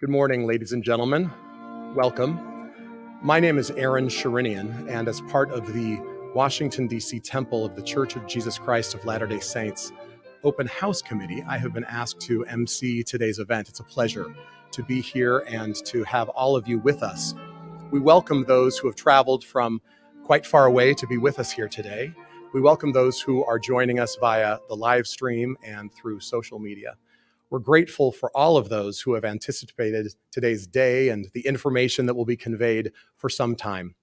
Good morning, ladies and gentlemen. Welcome. My name is Aaron Sherinian, and as part of the Washington, D.C. Temple of the Church of Jesus Christ of Latter-day Saints Open House Committee, I have been asked to MC today's event. It's a pleasure to be here and to have all of you with us. We welcome those who have traveled from quite far away to be with us here today. We welcome those who are joining us via the live stream and through social media. We're grateful for all of those who have anticipated today's day and the information that will be conveyed for some time.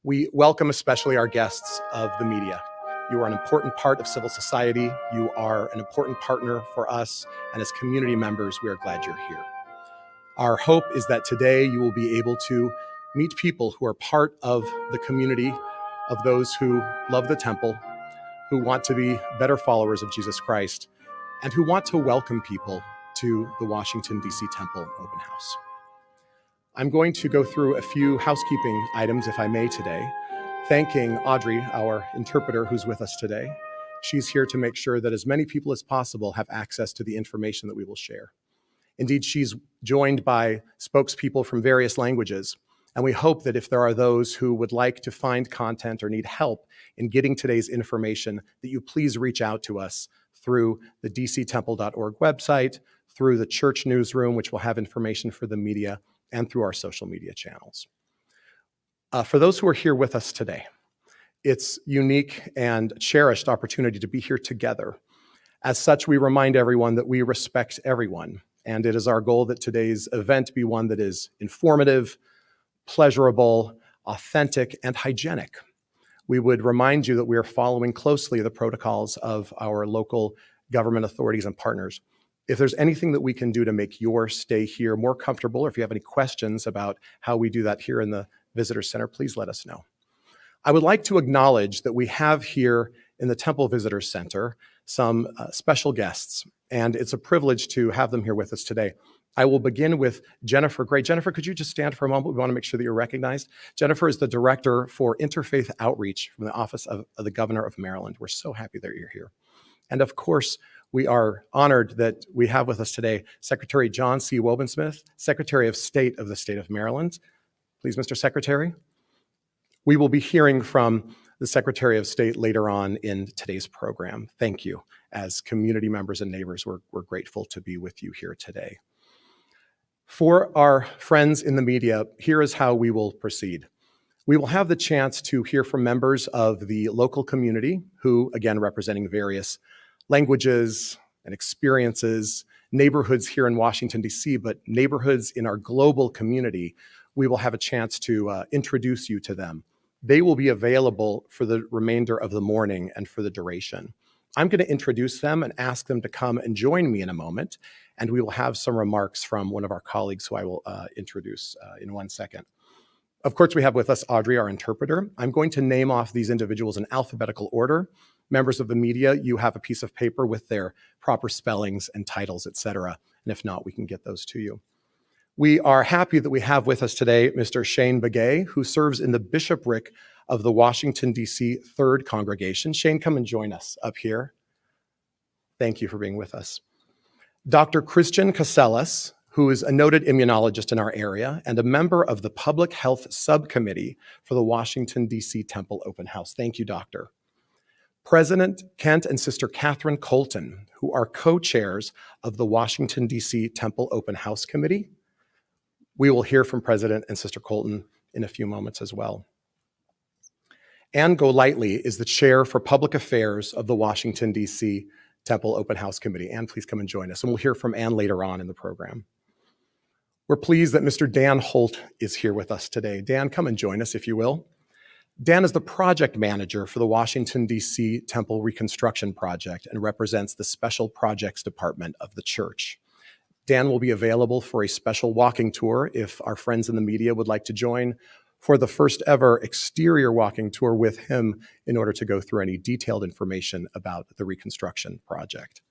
We welcome especially our guests of the media. You are an important part of civil society. You are an important partner for us, and as community members, we are glad you're here. Our hope is that today you will be able to meet people who are part of the community of those who love the temple, who want to be better followers of Jesus Christ, and who want to welcome people to the Washington, D.C. Temple Open House. I'm going to go through a few housekeeping items, if I may, today, thanking Audrey, our interpreter who's with us today. She's here to make sure that as many people as possible have access to the information that we will share. Indeed, she's joined by spokespeople from various languages, and we hope that if there are those who would like to find content or need help in getting today's information, that you please reach out to us through the dctemple.org website, through the church newsroom, which will have information for the media, and through our social media channels. For those who are here with us today, it's unique and cherished opportunity to be here together. As such, we remind everyone that we respect everyone, and it is our goal that today's event be one that is informative, pleasurable, authentic, and hygienic. We would remind you that we are following closely the protocols of our local government authorities and partners. If there's anything that we can do to make your stay here more comfortable, or if you have any questions about how we do that here in the Visitor Center, please let us know. I would like to acknowledge that we have here in the Temple Visitor Center some special guests, and it's a privilege to have them here with us today. I will begin with Jennifer Gray. Jennifer, could you just stand for a moment? We want to make sure that you're recognized. Jennifer is the Director for Interfaith Outreach from the Office of the Governor of Maryland. We're so happy that you're here. And of course, we are honored that we have with us today Secretary John C. Wobensmith, Secretary of State of the State of Maryland. Please, Mr. Secretary. We will be hearing from the Secretary of State later on in today's program. Thank you. As community members and neighbors, we're grateful to be with you here today. For our friends in the media, here is how we will proceed. We will have the chance to hear from members of the local community who, again, representing various languages and experiences, neighborhoods here in Washington, D.C., but neighborhoods in our global community. We will have a chance to introduce you to them. They will be available for the remainder of the morning and for the duration. I'm going to introduce them and ask them to come and join me in a moment, and we will have some remarks from one of our colleagues who I will introduce in 1 second. Of course, we have with us Audrey, our interpreter. I'm going to name off these individuals in alphabetical order. Members of the media, you have a piece of paper with their proper spellings and titles, etc. And if not, we can get those to you. We are happy that we have with us today Mr. Shane Begay, who serves in the bishopric of the Washington, D.C. Third Congregation. Shane, come and join us up here. Thank you for being with us. Dr. Christian Casellas, who is a noted immunologist in our area and a member of the Public Health Subcommittee for the Washington, D.C. Temple Open House. Thank you, Doctor. President Kent and Sister Catherine Colton, who are co-chairs of the Washington, D.C. Temple Open House Committee. We will hear from President and Sister Colton in a few moments as well. Ann Golightly is the chair for public affairs of the Washington, D.C. Temple Open House Committee. Ann, please come and join us, and we'll hear from Ann later on in the program. We're pleased that Mr. Dan Holt is here with us today. Dan, come and join us if you will. Dan is the project manager for the Washington, D.C. Temple Reconstruction Project and represents the Special Projects Department of the church. Dan will be available for a special walking tour if our friends in the media would like to join for the first ever exterior walking tour with him in order to go through any detailed information about the reconstruction project.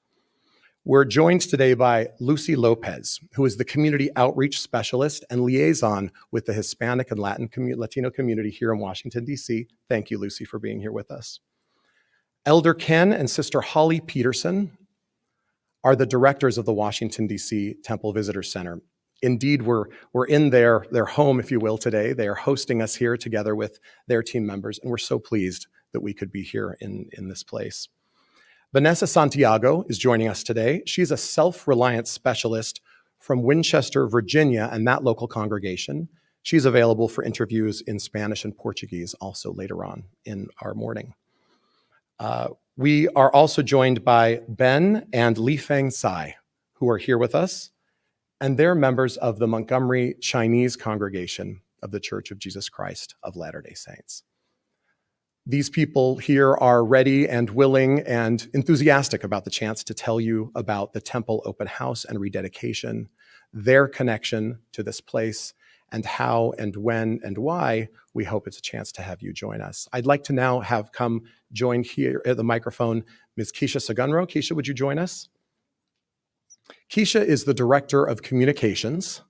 We're joined today by Lucy Lopez, who is the community outreach specialist and liaison with the Hispanic and Latino community here in Washington, D.C. Thank you, Lucy, for being here with us. Elder Ken and Sister Holly Peterson are the directors of the Washington, D.C. Temple Visitor Center. Indeed, we're in their home, if you will, today. They are hosting us here together with their team members, and we're so pleased that we could be here in this place. Vanessa Santiago is joining us today. She's a self-reliance specialist from Winchester, Virginia, and that local congregation. She's available for interviews in Spanish and Portuguese also later on in our morning. We are also joined by Ben and Li Feng Tsai, who are here with us, and they're members of the Montgomery Chinese congregation of the Church of Jesus Christ of Latter-day Saints. These people here are ready and willing and enthusiastic about the chance to tell you about the Temple Open House and rededication, their connection to this place, and how and when and why we hope it's a chance to have you join us. I'd like to now have come join here at the microphone Ms. Keisha Sagunro. Keisha, would you join us? Keisha is the Director of Communications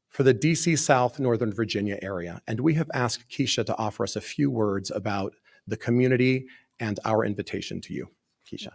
for the DC South Northern Virginia area, and we have asked Keisha to offer us a few words about the community and our invitation to you. Keisha.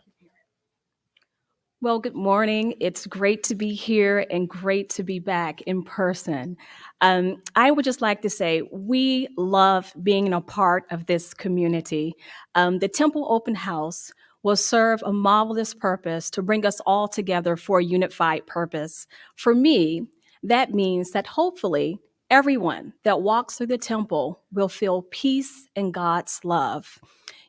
Well, good morning. It's great to be here and great to be back in person. I would just like to say we love being a part of this community. The Temple Open House will serve a marvelous purpose to bring us all together for a unified purpose. For me, that means that hopefully everyone that walks through the temple will feel peace and God's love.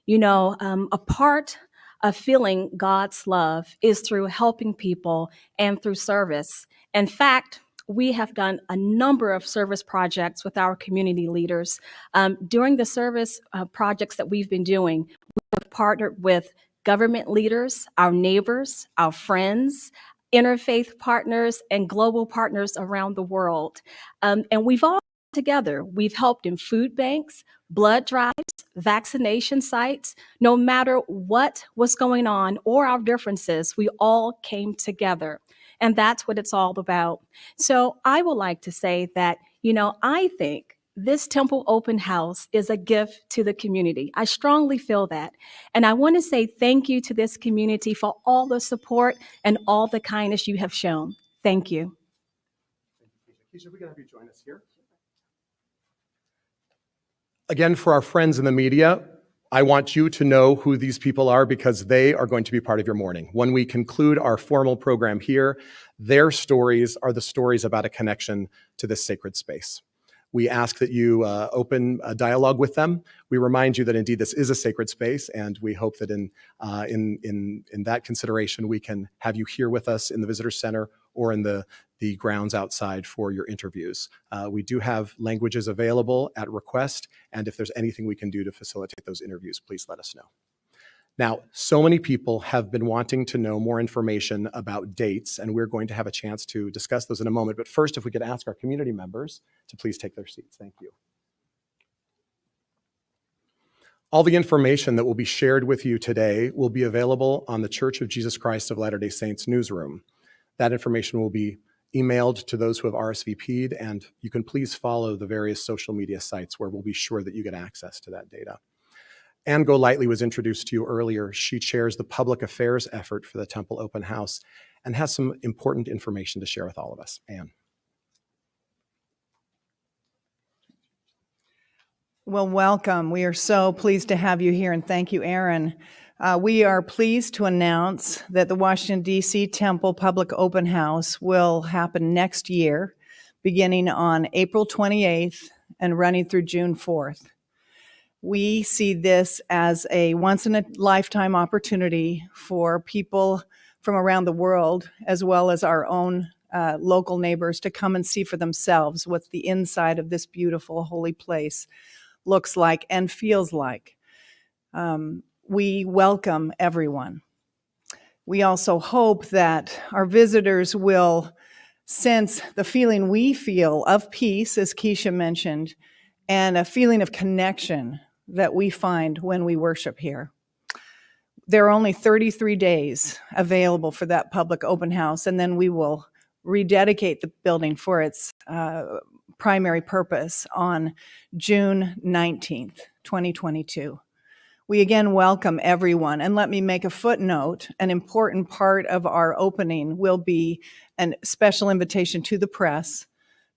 You know, a part of feeling God's love is through helping people and through service. In fact, we have done a number of service projects with our community leaders. During the service projects that we've been doing, we have partnered with government leaders, our neighbors, our friends, interfaith partners, and global partners around the world. And we've all together. We've helped in food banks, blood drives, vaccination sites. No matter what was going on or our differences, we all came together. And that's what it's all about. So I would like to say that, I think this Temple Open House is a gift to the community. I strongly feel that. And I want to say thank you to this community for all the support and all the kindness you have shown. Thank you. Keisha, we can have you join us here. Again, for our friends in the media, I want you to know who these people are because they are going to be part of your morning. When we conclude our formal program here, their stories are the stories about a connection to this sacred space. We ask that you open a dialogue with them. We remind you that indeed this is a sacred space, and we hope that in that consideration, we can have you here with us in the Visitor Center or in the grounds outside for your interviews. We do have languages available at request, and if there's anything we can do to facilitate those interviews, please let us know. Now, so many people have been wanting to know more information about dates, and we're going to have a chance to discuss those in a moment. But first, if we could ask our community members to please take their seats. Thank you. All the information that will be shared with you today will be available on the Church of Jesus Christ of Latter-day Saints newsroom. That information will be emailed to those who have RSVP'd, and you can please follow the various social media sites where we'll be sure that you get access to that data. Anne Golightly was introduced to you earlier. She chairs the public affairs effort for the Temple Open House and has some important information to share with all of us. Anne. Well, welcome. We are so pleased to have you here, and thank you, Aaron. We are pleased to announce that the Washington, D.C. Temple Public Open House will happen next year, beginning on April 28th and running through June 4th. We see this as a once-in-a-lifetime opportunity for people from around the world, as well as our own local neighbors, to come and see for themselves what the inside of this beautiful holy place looks like and feels like. We welcome everyone. We also hope that our visitors will sense the feeling we feel of peace, as Keisha mentioned, and a feeling of connection that we find when we worship here. There are only 33 days available for that public open house, and then we will rededicate the building for its primary purpose on June 19th, 2022. We again welcome everyone, and let me make a footnote. An important part of our opening will be a special invitation to the press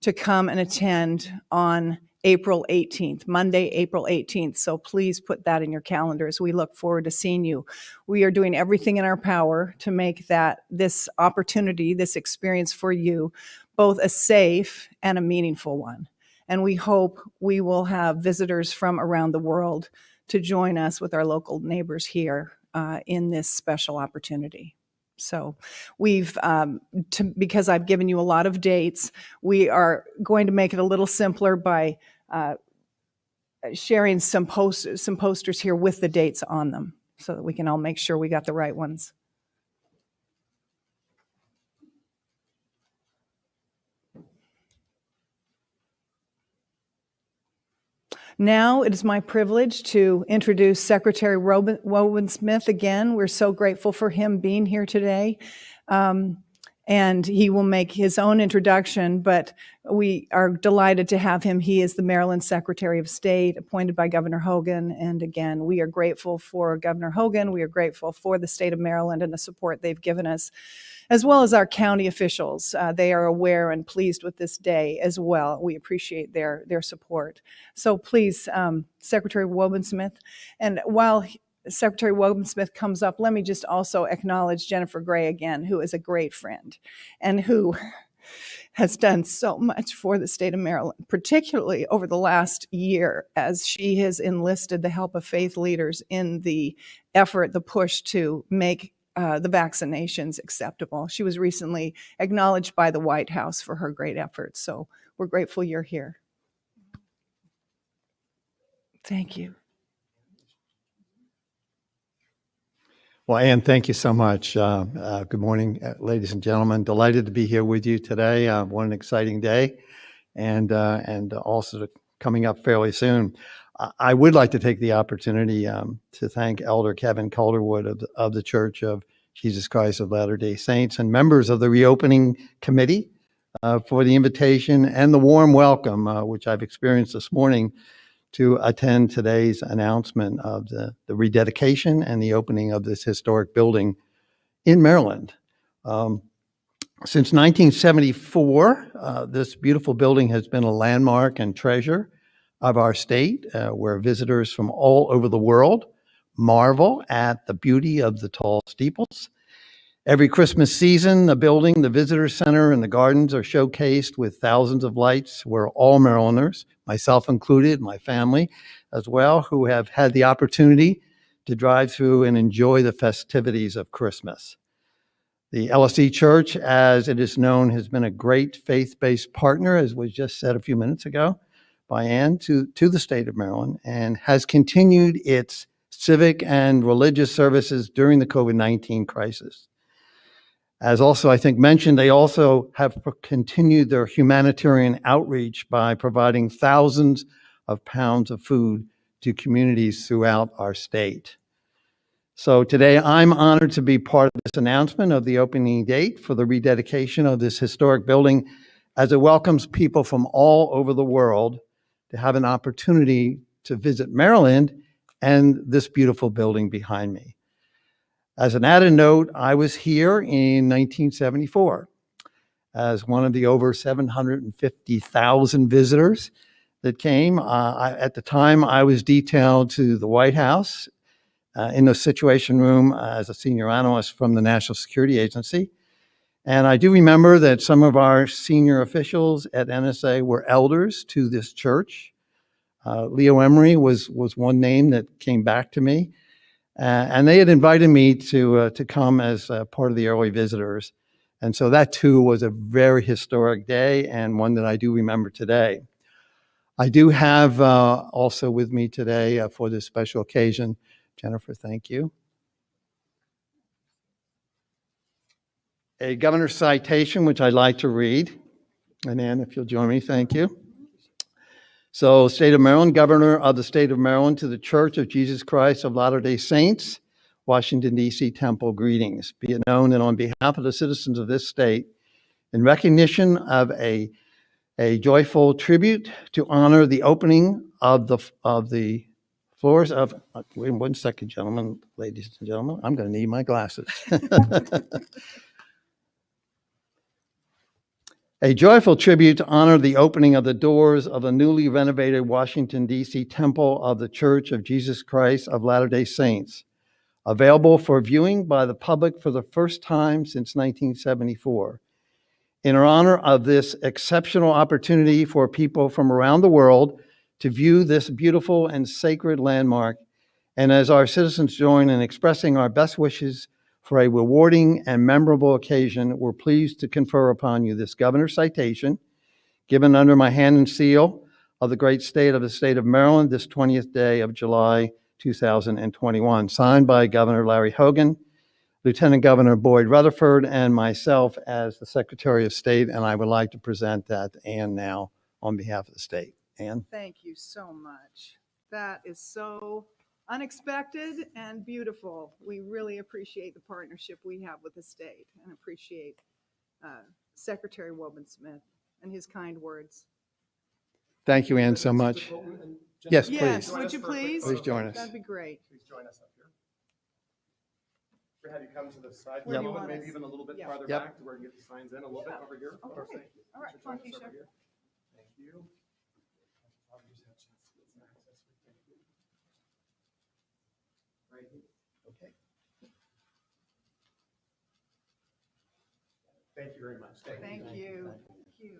to come and attend on April 18th, Monday, April 18th. So please put that in your calendars. We look forward to seeing you. We are doing everything in our power to make this opportunity, this experience for you, both a safe and a meaningful one. And we hope we will have visitors from around the world to join us with our local neighbors here in this special opportunity. So we've, because I've given you a lot of dates, we are going to make it a little simpler by sharing some posters here with the dates on them so that we can all make sure we got the right ones. Now it is my privilege to introduce Secretary Owen Smith again. We're so grateful for him being here today. And he will make his own introduction, but we are delighted to have him. He is the Maryland Secretary of State, appointed by Governor Hogan. And again, we are grateful for Governor Hogan. We are grateful for the state of Maryland and the support they've given us, as well as our county officials. They are aware and pleased with this day as well. We appreciate their support. So please, Secretary Owen Smith. And while Secretary Owen Smith comes up, let me just also acknowledge Jennifer Gray again, who is a great friend and who has done so much for the state of Maryland, particularly over the last year, as she has enlisted the help of faith leaders in the effort, the push to make the vaccinations acceptable. She was recently acknowledged by the White House for her great efforts. So we're grateful you're here. Thank you. Well, Ann, thank you so much. Good morning, ladies and gentlemen. Delighted to be here with you today. What an exciting day, and also coming up fairly soon. I would like to take the opportunity to thank Elder Kevin Calderwood of the Church of Jesus Christ of Latter-day Saints and members of the Reopening Committee for the invitation and the warm welcome, which I've experienced this morning, to attend today's announcement of the rededication and the opening of this historic building in Maryland. Since 1974, this beautiful building has been a landmark and treasure of our state, where visitors from all over the world marvel at the beauty of the tall steeples. Every Christmas season, the building, the visitor center, and the gardens are showcased with thousands of lights, where all Marylanders, myself included, my family as well, who have had the opportunity to drive through and enjoy the festivities of Christmas. The LSD Church, as it is known, has been a great faith-based partner, as was just said a few minutes ago by Ann, to the state of Maryland, and has continued its civic and religious services during the COVID-19 crisis. As also, I think, mentioned, they also have continued their humanitarian outreach by providing thousands of pounds of food to communities throughout our state. So today, I'm honored to be part of this announcement of the opening date for the rededication of this historic building, as it welcomes people from all over the world to have an opportunity to visit Maryland and this beautiful building behind me. As an added note, I was here in 1974 as one of the over 750,000 visitors that came. At the time, I was detailed to the White House in the Situation Room as a senior analyst from the National Security Agency. And I do remember that some of our senior officials at NSA were elders to this church. Leo Emery was one name that came back to me. And they had invited me to come as part of the early visitors. And so that too was a very historic day, and one that I do remember today. I do have also with me today for this special occasion, Jennifer, thank you, a governor's citation, which I'd like to read. And Ann, if you'll join me, thank you. So, State of Maryland, Governor of the State of Maryland, to the Church of Jesus Christ of Latter-day Saints, Washington, D.C. Temple, greetings. Be it known that on behalf of the citizens of this state, in recognition of a joyful tribute to honor the opening of the Floors of, wait 1 second, gentlemen, ladies and gentlemen, I'm going to need my glasses. A joyful tribute to honor the opening of the doors of the newly renovated Washington, D.C. Temple of the Church of Jesus Christ of Latter-day Saints, available for viewing by the public for the first time since 1974. In honor of this exceptional opportunity for people from around the world to view this beautiful and sacred landmark, and as our citizens join in expressing our best wishes for a rewarding and memorable occasion, we're pleased to confer upon you this governor's citation, given under my hand and seal of the great state of the state of Maryland, this 20th day of July, 2021, signed by Governor Larry Hogan, Lieutenant Governor Boyd Rutherford, and myself as the Secretary of State, and I would like to present that to Ann now on behalf of the state. Ann? Thank you so much. That is so unexpected and beautiful. We really appreciate the partnership we have with the state and appreciate Secretary Woburn-Smith and his kind words. Thank you, Ann, so much. Yes, Yes, please. would you please? Please join us. That'd be great. Please join us up here. We're have you come to the side Where a do you little bit, want maybe us? even a little bit Yeah. farther Yep. back to where we can get the signs in a little bit over here. Okay. Perfect. All right, Should come on, join us Keisha. over here. Thank you. Right here. Okay. Thank you very much. Thank you. Thank you.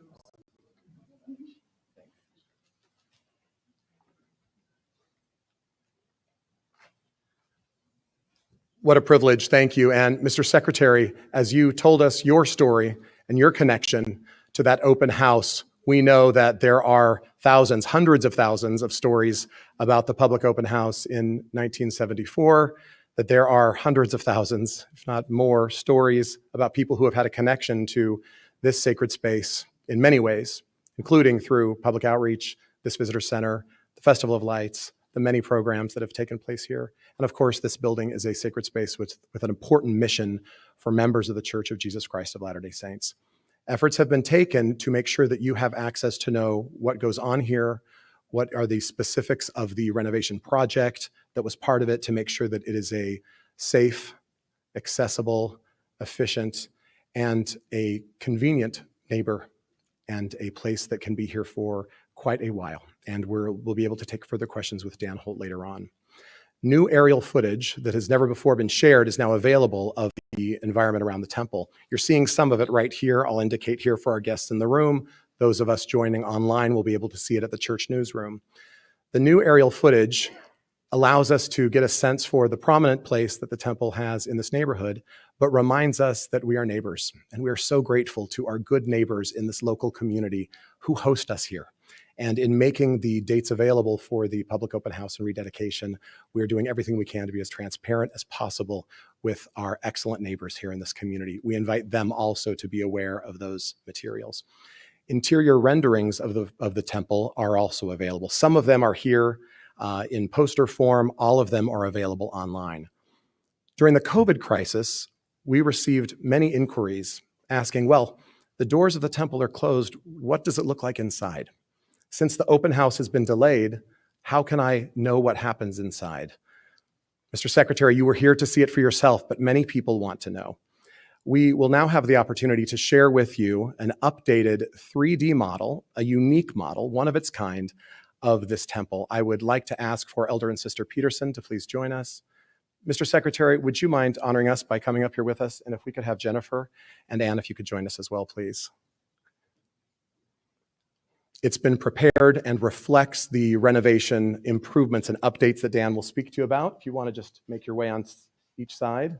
What a privilege. Thank you. And Mr. Secretary, as you told us your story and your connection to that open house, we know that there are thousands, hundreds of thousands of stories about the public open house in 1974, that there are hundreds of thousands, if not more, stories about people who have had a connection to this sacred space in many ways, including through public outreach, this visitor center, the Festival of Lights, the many programs that have taken place here. And of course, this building is a sacred space with an important mission for members of the Church of Jesus Christ of Latter-day Saints. Efforts have been taken to make sure that you have access to know what goes on here, what are the specifics of the renovation project that was part of it, to make sure that it is a safe, accessible, efficient, and a convenient neighbor, and a place that can be here for quite a while. And we'll be able to take further questions with Dan Holt later on. New aerial footage that has never before been shared is now available of the environment around the temple. You're seeing some of it right here. I'll indicate here for our guests in the room. Those of us joining online will be able to see it at the church newsroom. The new aerial footage allows us to get a sense for the prominent place that the temple has in this neighborhood, but reminds us that we are neighbors. And we are so grateful to our good neighbors in this local community who host us here. And in making the dates available for the public open house and rededication, we are doing everything we can to be as transparent as possible with our excellent neighbors here in this community. We invite them also to be aware of those materials. Interior renderings of the temple are also available. Some of them are here in poster form. All of them are available online. During the COVID crisis, we received many inquiries asking, well, the doors of the temple are closed. What does it look like inside? Since the open house has been delayed, how can I know what happens inside? Mr. Secretary, you were here to see it for yourself, but many people want to know. We will now have the opportunity to share with you an updated 3D model, a unique model, one of its kind, of this temple. I would like to ask for Elder and Sister Peterson to please join us. Mr. Secretary, would you mind honoring us by coming up here with us? And if we could have Jennifer and Ann, if you could join us as well, please. It's been prepared and reflects the renovation improvements and updates that Dan will speak to you about. If you want to just make your way on each side.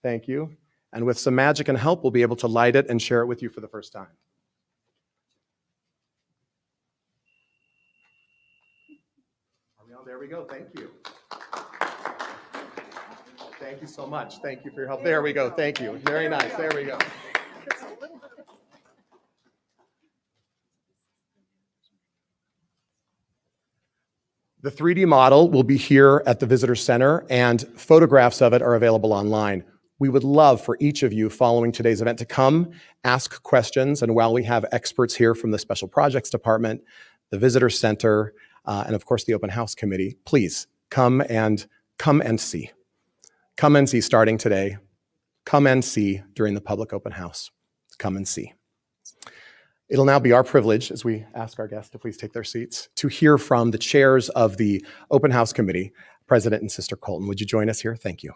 Thank you. And with some magic and help, we'll be able to light it and share it with you for the first time. Are we on? There we go. Thank you. Thank you so much. Thank you for your help. There we go. Thank you. Very nice. There we go. The 3D model will be here at the Visitor Center, and photographs of it are available online. We would love for each of you following today's event to come, ask questions, and while we have experts here from the Special Projects Department, the Visitor Center, and of course the Open House Committee, please come and see. Come and see starting today. Come and see during the public open house. Come and see. It'll now be our privilege, as we ask our guests to please take their seats, to hear from the chairs of the Open House Committee, President and Sister Colton. Would you join us here? Thank you.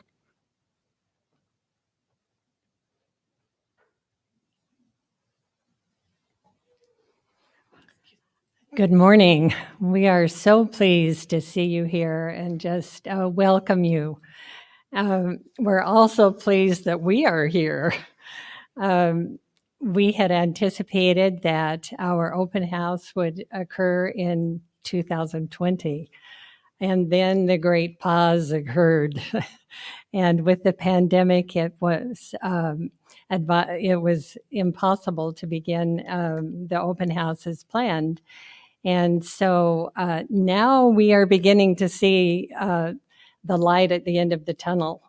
Good morning. We are so pleased to see you here and just welcome you. We're also pleased that we are here. We had anticipated that our open house would occur in 2020, and then the great pause occurred. And with the pandemic, it was impossible to begin the open house as planned. And so now we are beginning to see the light at the end of the tunnel.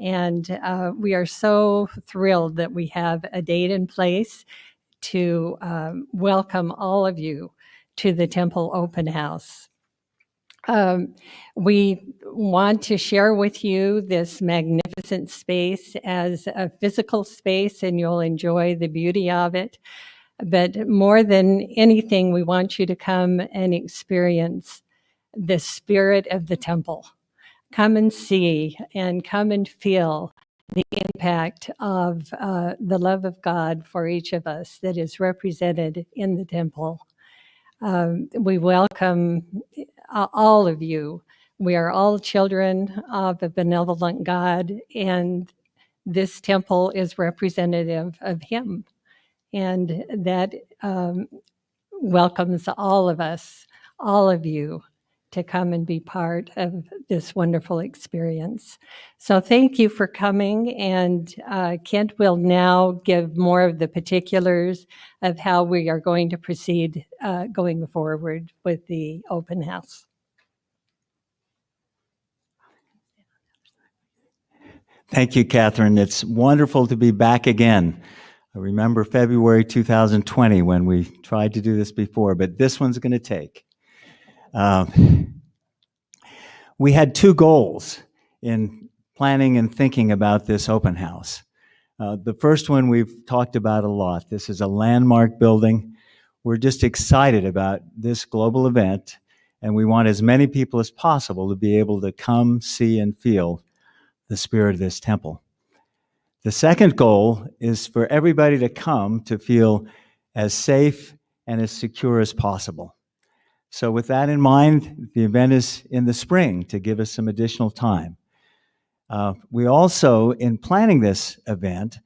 And we are so thrilled that we have a date in place to welcome all of you to the Temple Open House. We want to share with you this magnificent space as a physical space, and you'll enjoy the beauty of it. But more than anything, we want you to come and experience the spirit of the temple. Come and see and come and feel the impact of the love of God for each of us that is represented in the temple. We welcome all of you. We are all children of a benevolent God, and this temple is representative of Him. And that welcomes all of us, all of you, to come and be part of this wonderful experience. So thank you for coming, and Kent will now give more of the particulars of how we are going to proceed going forward with the open house. Thank you, Catherine. It's wonderful to be back again. I remember February 2020 when we tried to do this before, but this one's going to take. We had two goals in planning and thinking about this open house. The first one we've talked about a lot. This is a landmark building. We're just excited about this global event, and we want as many people as possible to be able to come, see, and feel the spirit of this temple. The second goal is for everybody to come to feel as safe and as secure as possible. So with that in mind, the event is in the spring to give us some additional time. We also, in planning this event,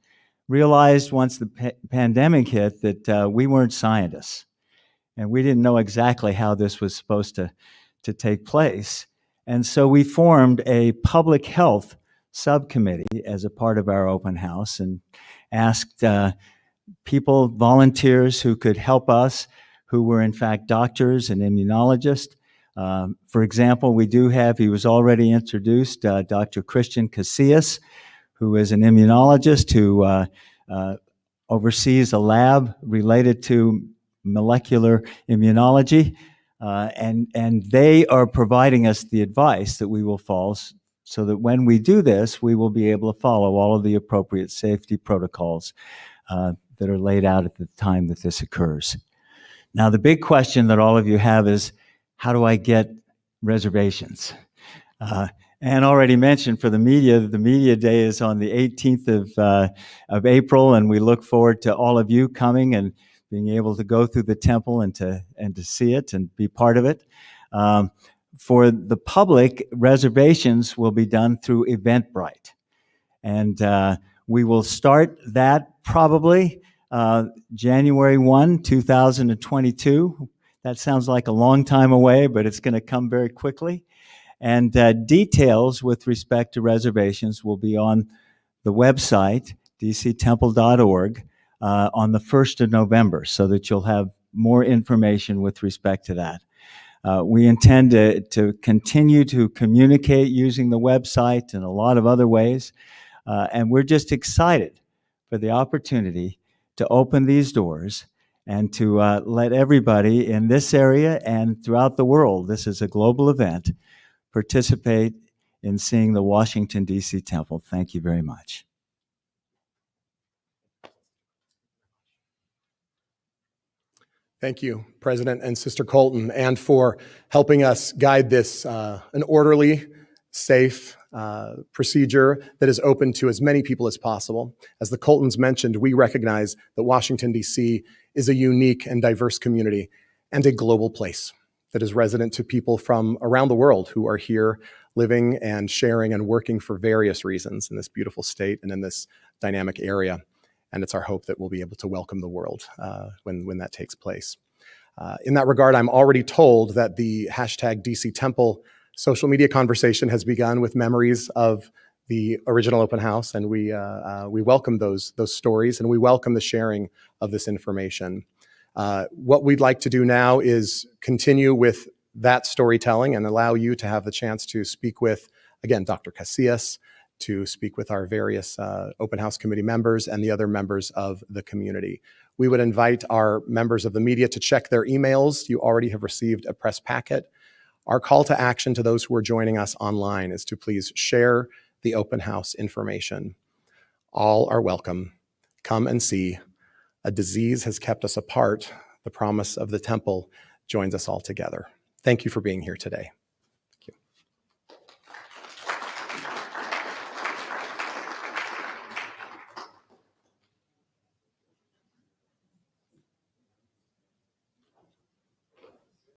realized once the pandemic hit that we weren't scientists, and we didn't know exactly how this was supposed to take place. And so we formed a public health subcommittee as a part of our open house and asked people, volunteers who could help us, who were in fact doctors and immunologists. For example, we do have, he was already introduced, Dr. Christian Casillas, who is an immunologist who oversees a lab related to molecular immunology. And they are providing us the advice that we will follow so that when we do this, we will be able to follow all of the appropriate safety protocols that are laid out at the time that this occurs. Now, the big question that all of you have is, how do I get reservations? Anne already mentioned for the media day is on the 18th of April, and we look forward to all of you coming and being able to go through the temple and to see it and be part of it. For the public, reservations will be done through Eventbrite. And we will start that probably January 1, 2022. That sounds like a long time away, but it's going to come very quickly. And details with respect to reservations will be on the website, dctemple.org, on the 1st of November, so that you'll have more information with respect to that. We intend to continue to communicate using the website and a lot of other ways. And we're just excited for the opportunity to open these doors and to let everybody in this area and throughout the world, this is a global event, participate in seeing the Washington, D.C. temple. Thank you very much. Thank you, President and Sister Colton, and for helping us guide this an orderly, safe procedure that is open to as many people as possible. As the Coltons mentioned, we recognize that Washington, D.C. is a unique and diverse community and a global place that is resident to people from around the world who are here living and sharing and working for various reasons in this beautiful state and in this dynamic area. And it's our hope that we'll be able to welcome the world when that takes place. In that regard, I'm already told that the hashtag DC Temple social media conversation has begun with memories of the original open house, and we welcome those stories, and we welcome the sharing of this information. What we'd like to do now is continue with that storytelling and allow you to have the chance to speak with, again, Dr. Casillas, to speak with our various open house committee members and the other members of the community. We would invite our members of the media to check their emails. You already have received a press packet. Our call to action to those who are joining us online is to please share the open house information. All are welcome. Come and see. A disease has kept us apart. The promise of the temple joins us all together. Thank you for being here today.